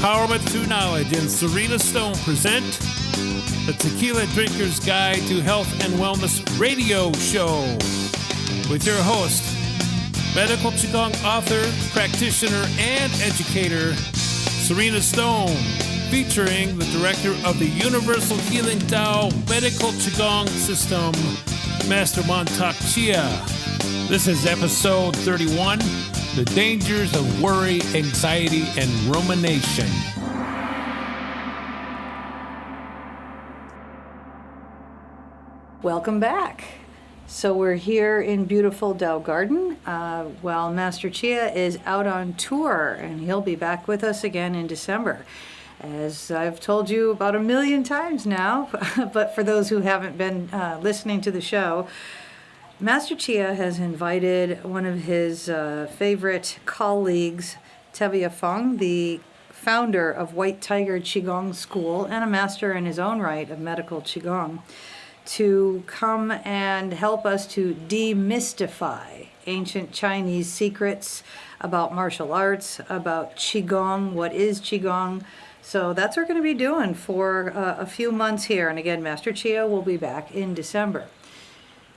Empowerment Through Knowledge and Sarina Stone present the Tequila Drinker's Guide to Health and Wellness radio show with your host, Medical QiGong author, practitioner, and educator, Sarina Stone, featuring the director of the Universal Healing Tao Medical QiGong System, Master Mantak Chia. This is episode 31, The Dangers of Worry, Anxiety, and Rumination. Welcome back. So we're here in beautiful Tao Garden while Master Chia is out on tour, and he'll be back with us again in December. As I've told you about 1,000,000 times now, but for those who haven't been listening to the show, Master Chia has invited one of his favorite colleagues, Tevia Feng, the founder of White Tiger QiGong School and a master in his own right of Medical QiGong, to come and help us to demystify ancient Chinese secrets about martial arts, about Qigong, what is Qigong. So that's what we're going to be doing for a few months here. And again, Master Chia will be back in December.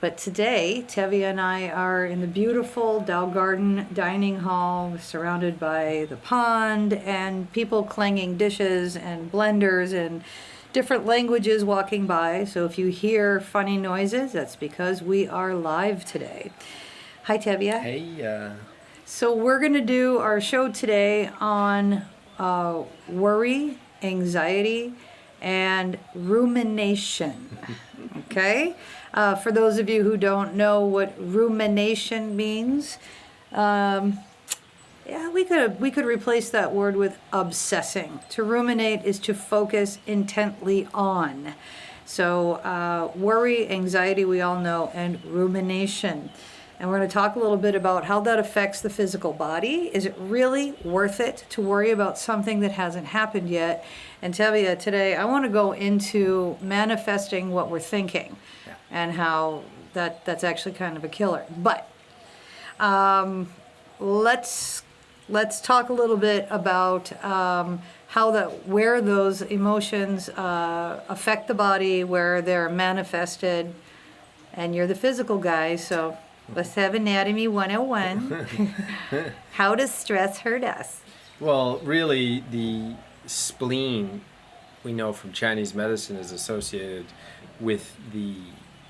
But today, Tevia and I are in the beautiful Tao Garden dining hall, surrounded by the pond and people clanging dishes and blenders and different languages walking by. So if you hear funny noises, that's because we are live today. Hi, Tevia. Hey. So we're going to do our show today on worry, anxiety, and rumination. Okay? For those of you who don't know what rumination means, we could replace that word with obsessing. To ruminate is to focus intently on. So worry, anxiety, we all know, and rumination. And we're going to talk a little bit about how that affects the physical body. Is it really worth it to worry about something that hasn't happened yet? And Tevia, today I want to go into manifesting what we're thinking and how that's actually kind of a killer. But let's talk a little bit about where those emotions affect the body, where they're manifested. And you're the physical guy, so let's have Anatomy 101. How does stress hurt us? Well, really, the spleen, we know from Chinese medicine, is associated with the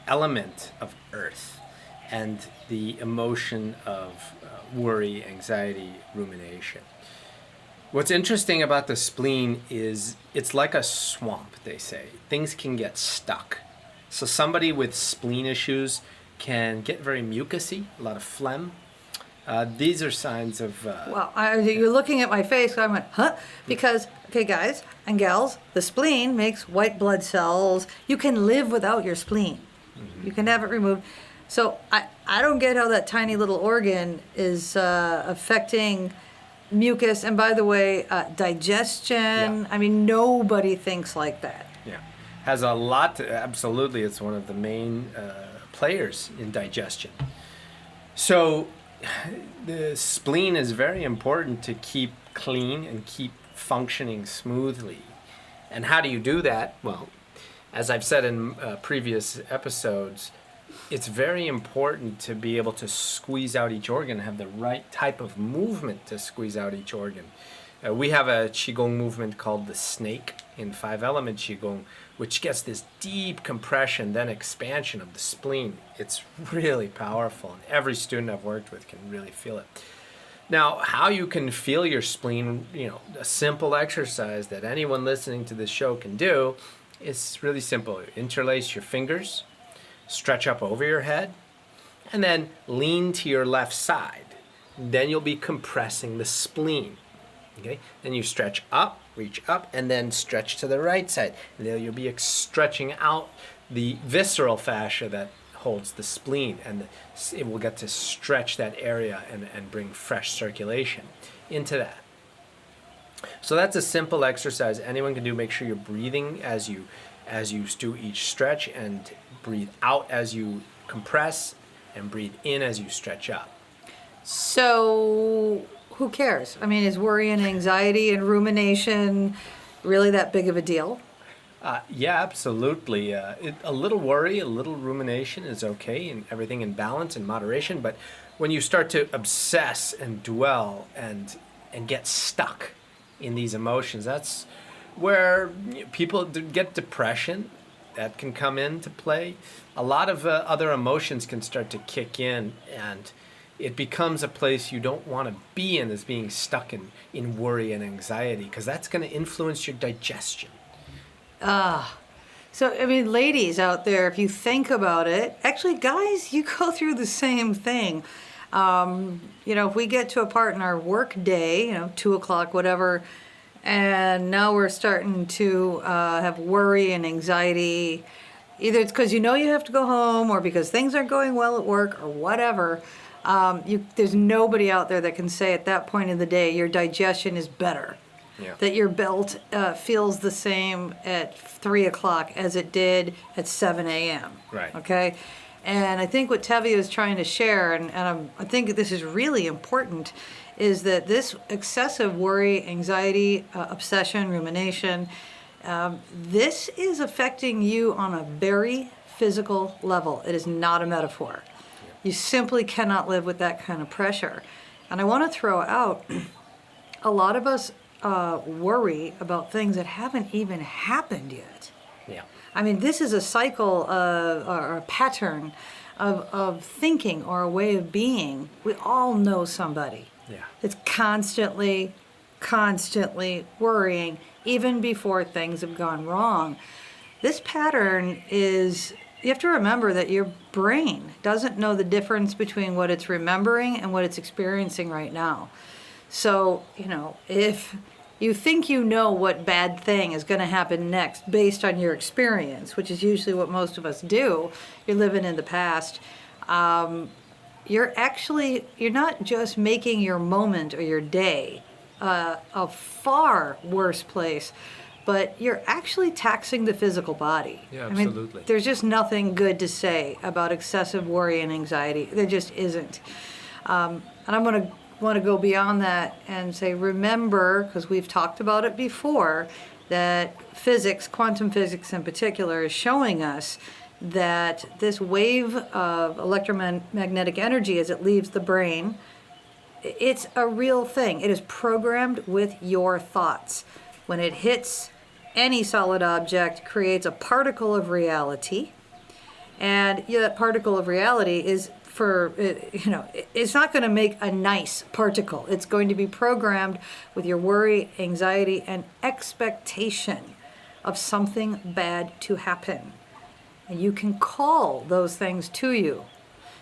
element of earth and the emotion of worry, anxiety, rumination. What's interesting about the spleen is it's like a swamp, they say. Things can get stuck. So somebody with spleen issues can get very mucousy, a lot of phlegm. These are signs of... Well, you're looking at my face, so I went, huh? Because, okay, guys and gals, the spleen makes white blood cells. You can live without your spleen. Mm-hmm. You can have it removed. So I don't get how that tiny little organ is affecting mucus. And by the way, digestion. Yeah. I mean, nobody thinks like that. Yeah. Has a lot to... Absolutely, it's one of the main... players in digestion. So the spleen is very important to keep clean and keep functioning smoothly. And how do you do that? Well, as I've said in previous episodes, it's very important to be able to squeeze out each organ, have the right type of movement to squeeze out each organ. We have a Qigong movement called the snake in 5-element Qigong, which gets this deep compression, then expansion of the spleen. It's really powerful, and every student I've worked with can really feel it. Now, how you can feel your spleen, a simple exercise that anyone listening to this show can do is really simple. Interlace your fingers, stretch up over your head, and then lean to your left side. Then you'll be compressing the spleen. Okay? Then you stretch up, reach up, and then stretch to the right side. And then you'll be stretching out the visceral fascia that holds the spleen, and it will get to stretch that area and bring fresh circulation into that. So that's a simple exercise anyone can do. Make sure you're breathing as you do each stretch, and breathe out as you compress, and breathe in as you stretch up. So who cares? I mean, is worry and anxiety and rumination really that big of a deal? Yeah, absolutely. A little worry, a little rumination is okay, and everything in balance and moderation. But when you start to obsess and dwell and get stuck in these emotions, that's where people get depression. That can come into play. A lot of other emotions can start to kick in, and it becomes a place you don't want to be in, as being stuck in worry and anxiety, because that's going to influence your digestion. So, I mean, ladies out there, if you think about it, actually, guys, you go through the same thing. If we get to a part in our work day, 2 o'clock, whatever, and now we're starting to have worry and anxiety, either it's because you have to go home or because things aren't going well at work or whatever, there's nobody out there that can say at that point in the day your digestion is better. Yeah. That your belt feels the same at 3 o'clock as it did at 7 a.m. Right. Okay? And I think what Tevia is trying to share, and I think this is really important, is that this excessive worry, anxiety, obsession, rumination, this is affecting you on a very physical level. It is not a metaphor. Yeah. You simply cannot live with that kind of pressure. And I want to throw out, a lot of us worry about things that haven't even happened yet. Yeah. I mean, this is a cycle or a pattern of thinking or a way of being. We all know somebody that's constantly worrying, even before things have gone wrong. This pattern is, you have to remember that your brain doesn't know the difference between what it's remembering and what it's experiencing right now. So, if you think you know what bad thing is going to happen next based on your experience, which is usually what most of us do, you're living in the past, you're not just making your moment or your day a far worse place, but you're actually taxing the physical body. Yeah, absolutely. I mean, there's just nothing good to say about excessive worry and anxiety. There just isn't. And I'm going to want to go beyond that and say, remember, because we've talked about it before, that physics, quantum physics in particular, is showing us that this wave of electromagnetic energy as it leaves the brain, it's a real thing. It is programmed with your thoughts. When it hits any solid object, creates a particle of reality, and that particle of reality is it's not going to make a nice particle. It's going to be programmed with your worry, anxiety, and expectation of something bad to happen. And you can call those things to you.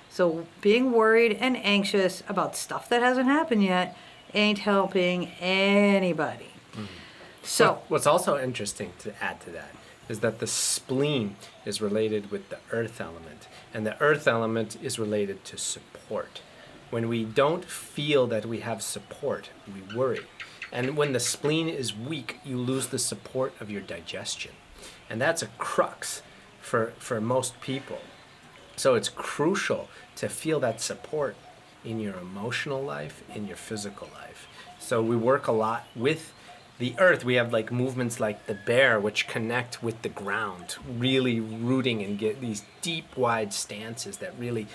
So being worried and anxious about stuff that hasn't happened yet ain't helping anybody. Mm-hmm. So what's also interesting to add to that is that the spleen is related with the earth element, and the earth element is related to support. When we don't feel that we have support, we worry. And when the spleen is weak, you lose the support of your digestion. And that's a crux for most people. So it's crucial to feel that support in your emotional life, in your physical life. So we work a lot with the earth. We have like movements like the bear, which connect with the ground, really rooting and get these deep, wide stances that really,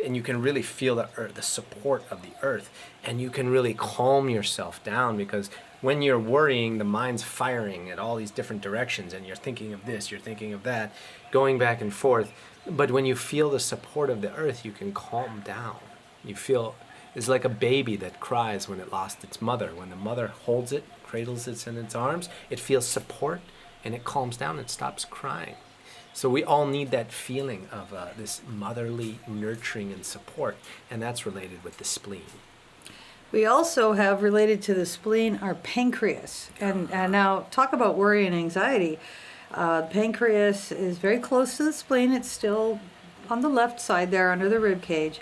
and you can really feel the earth, the support of the earth, and you can really calm yourself down, because when you're worrying, the mind's firing at all these different directions, and you're thinking of this, you're thinking of that, going back and forth. But when you feel the support of the earth, you can calm down. You feel, it's like a baby that cries when it lost its mother. When the mother holds it, cradles it in its arms, it feels support and it calms down and stops crying. So we all need that feeling of this motherly nurturing and support, and that's related with the spleen. We also have related to the spleen our pancreas. And now talk about worry and anxiety. Pancreas is very close to the spleen. It's still on the left side there under the rib cage.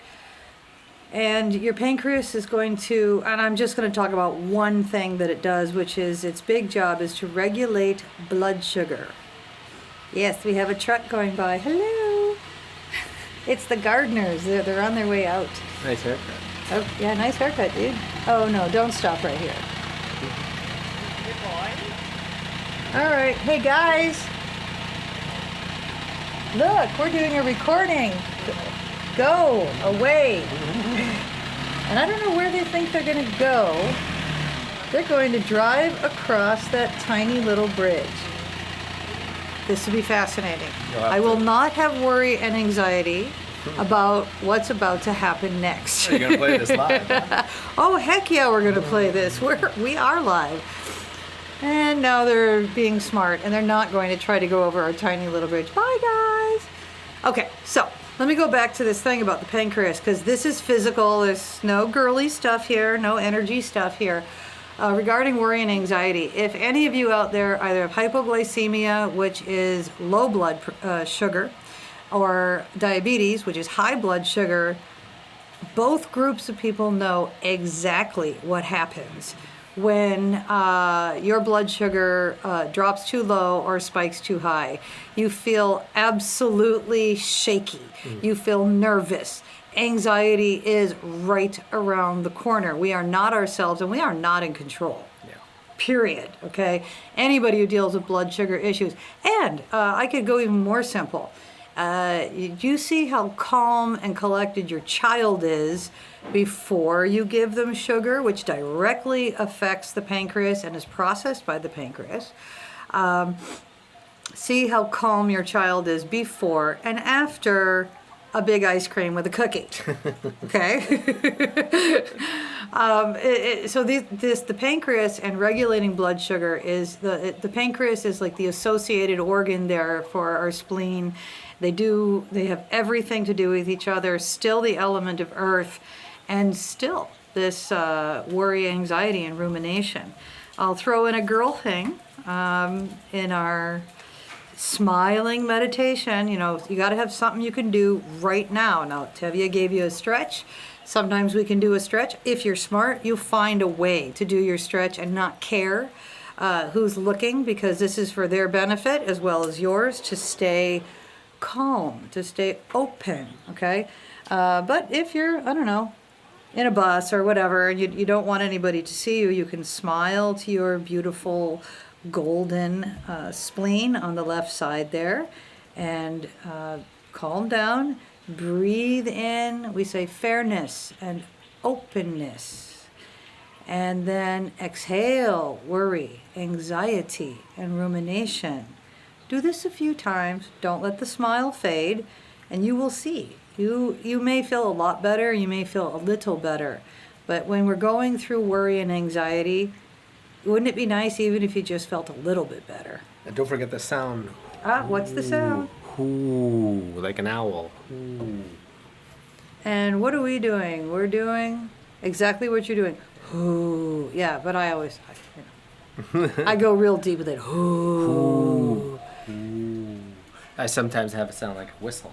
And your pancreas is going to, and I'm just going to talk about one thing that it does, which is its big job is to regulate blood sugar. Yes, we have a truck going by. Hello. It's the gardeners. They're on their way out. Nice haircut. Oh, yeah, nice haircut, dude. Oh no, don't stop right here. All right, hey guys. Look, we're doing a recording. Go away. And I don't know where they think they're gonna go. They're going to drive across that tiny little bridge. This will be fascinating. I will not have worry and anxiety about what's about to happen next. Are you gonna play this live? Oh heck yeah, we're gonna play this. We are live. And now they're being smart and they're not going to try to go over our tiny little bridge. Bye guys. Okay, so let me go back to this thing about the pancreas, because this is physical. There's no girly stuff here, no energy stuff here. Regarding worry and anxiety, if any of you out there either have hypoglycemia, which is low blood sugar, or diabetes, which is high blood sugar, both groups of people know exactly what happens when your blood sugar drops too low or spikes too high. You feel absolutely shaky. You feel nervous. Anxiety is right around the corner. We are not ourselves and we are not in control. Yeah. Period. Okay? Anybody who deals with blood sugar issues. And I could go even more simple. You see how calm and collected your child is before you give them sugar, which directly affects the pancreas and is processed by the pancreas. See how calm your child is before and after a big ice cream with a cookie. Okay? So the pancreas and regulating blood sugar is, the pancreas is like the associated organ there for our spleen. They have everything to do with each other, still the element of earth, and still this worry, anxiety, and rumination. I'll throw in a girl thing in our smiling meditation. You know, you got to have something you can do right now. Now, Tevia gave you a stretch. Sometimes we can do a stretch. If you're smart, you'll find a way to do your stretch and not care who's looking, because this is for their benefit as well as yours, to stay calm, to stay open, okay? But if you're, I don't know, in a bus or whatever, and you don't want anybody to see you, you can smile to your beautiful golden spleen on the left side there, and calm down, breathe in. We say fairness and openness, and then exhale worry, anxiety, and rumination. Do this a few times. Don't let the smile fade, and you will see. You may feel a lot better, you may feel a little better, but when we're going through worry and anxiety, wouldn't it be nice even if you just felt a little bit better? And don't forget the sound. What's the sound? Ooh, like an owl. Ooh. And what are we doing? We're doing exactly what you're doing. Ooh, yeah, but I always, I go real deep with it. Ooh. Ooh. I sometimes have it sound like a whistle.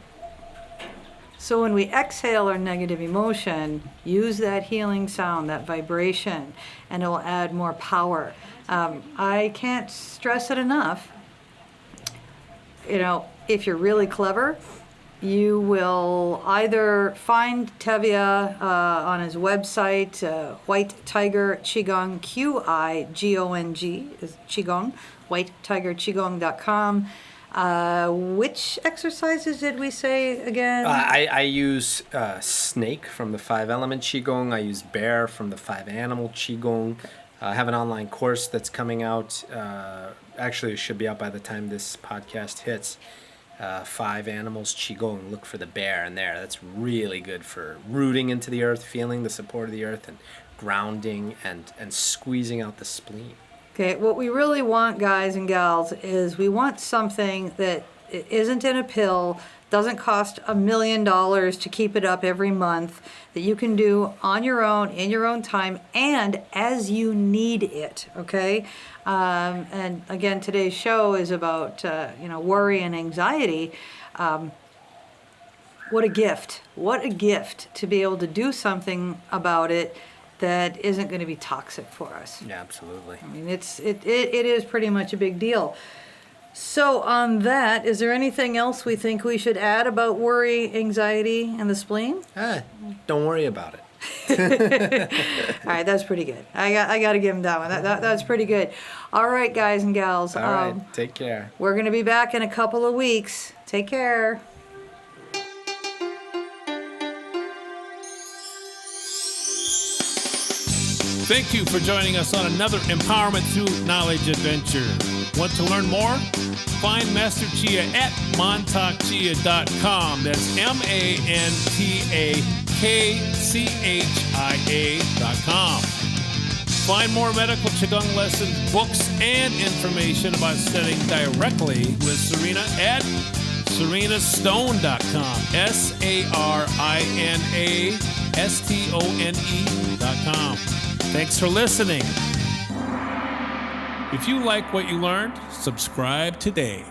So when we exhale our negative emotion, use that healing sound, that vibration, and it will add more power. I can't stress it enough. You know, if you're really clever, you will either find Tevia on his website, White Tiger QiGong, QiGong is QiGong, whitetigerqigong.com. Which exercises did we say again? I use snake from the 5-element Qigong. I use bear from the 5-animal Qigong. I have an online course that's coming out. Actually, it should be out by the time this podcast hits. 5 animals Qigong. Look for the bear in there. That's really good for rooting into the earth, feeling the support of the earth, and grounding and squeezing out the spleen. Okay, what we really want, guys and gals, is we want something that isn't in a pill, doesn't cost $1 million to keep it up every month, that you can do on your own, in your own time, and as you need it, okay? And again, today's show is about, worry and anxiety. What a gift. What a gift to be able to do something about it that isn't going to be toxic for us. Yeah, absolutely. I mean, it is pretty much a big deal. So on that, is there anything else we think we should add about worry, anxiety, and the spleen? Don't worry about it. All right, that's pretty good. I got to give him that one. That's pretty good. All right, guys and gals. All right, take care. We're going to be back in a couple of weeks. Take care. Thank you for joining us on another Empowerment Through Knowledge adventure. Want to learn more? Find Master Chia at mantakchia.com. That's mantakchia.com. Find more medical Qigong lessons, books, and information about studying directly with Sarina at sarinastone.com. SarinASTONE.com. Thanks for listening. If you like what you learned, subscribe today.